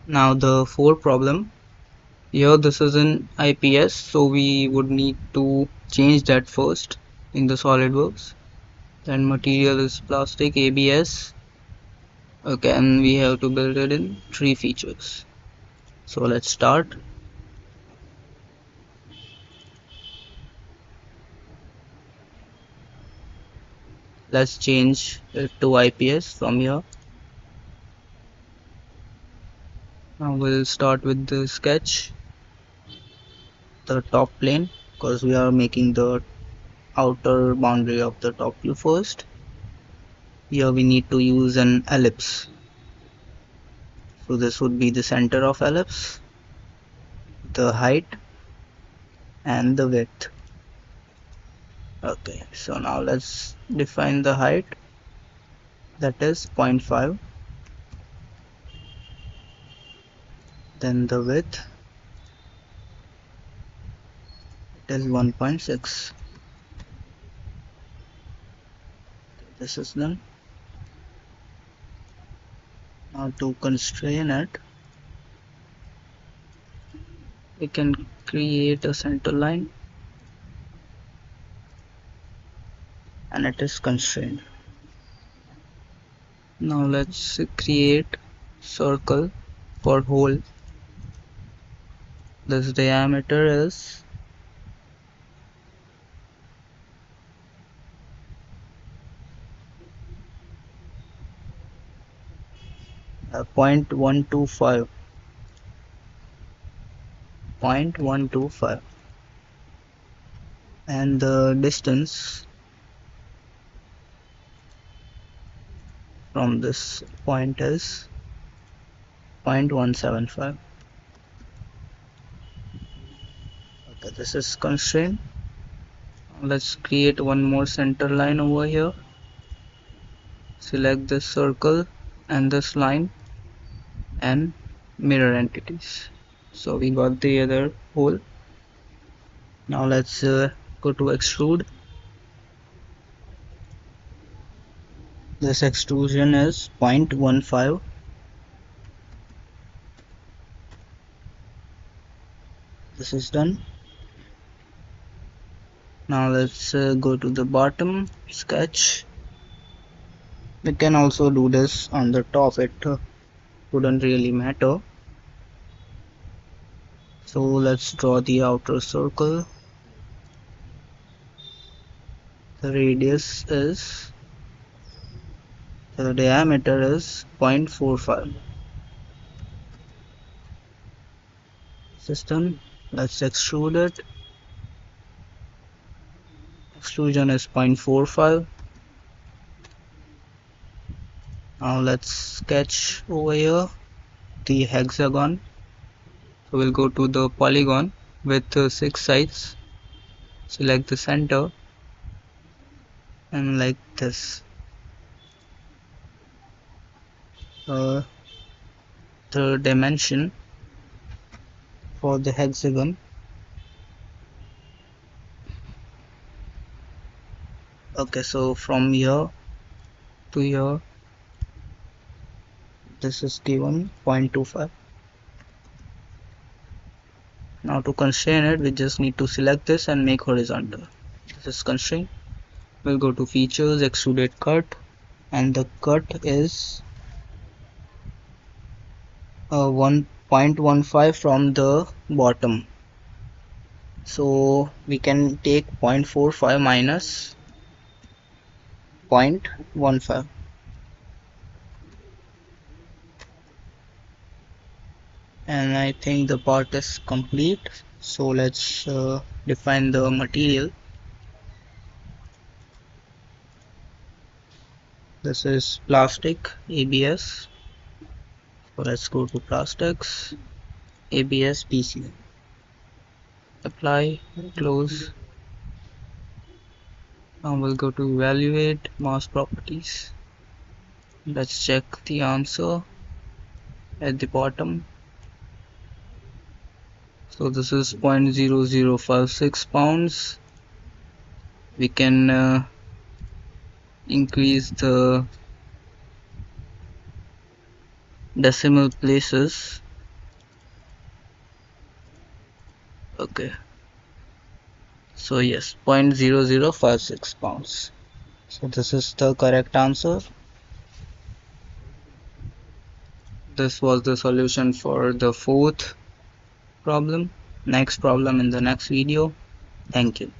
Now the fourth problem. Here this is in IPS, so we would need to change that first in the SolidWorks. Then material is plastic ABS. Okay, and we have to build it in 3 features. So let's start. Let's change it to IPS from here. Now we'll start with the sketch, the top plane, because we are making the outer boundary of the top view first. Here we need to use an ellipse. So this would be the center of ellipse, the height and the width. Okay, so now let's define the height, that is 0.5. Then the width, it is 1.6. This is done. Now to constrain it, we can create a center line and it is constrained. Now let's create circle for hole. This diameter is 0.125. And the distance from this point is 0.175. Okay, this is constraint. Let's create one more center line over here. Select this circle and this line and mirror entities. So we got the other hole. Now let's go to extrude. This extrusion is 0.15. This is done. Now let's go to the bottom sketch. We can also do this on the top, it wouldn't really matter. So let's draw the outer circle. The radius is, the diameter is 0.45. System, let's extrude it. Extrusion is 0.45. Now let's sketch over here the hexagon. So we'll go to the polygon with 6 sides. Select the center and like this. The dimension for the hexagon. Okay, so from here to here, this is given 0.25. Now to constrain it, we just need to select this and make horizontal. This is constraint. We'll go to features, extruded cut, and the cut is 1.15 from the bottom. So we can take 0.45 minus 0.15. And I think the part is complete. So let's define the material. This is plastic ABS. So let's go to plastics, ABS PC. Apply, close. Now we'll go to evaluate mass properties. Let's check the answer at the bottom. So this is 0.0056 pounds. We can increase the decimal places Okay, so yes, 0.0056 pounds. So this is the correct answer. This was the solution for the fourth problem. Next problem in the next video. Thank you.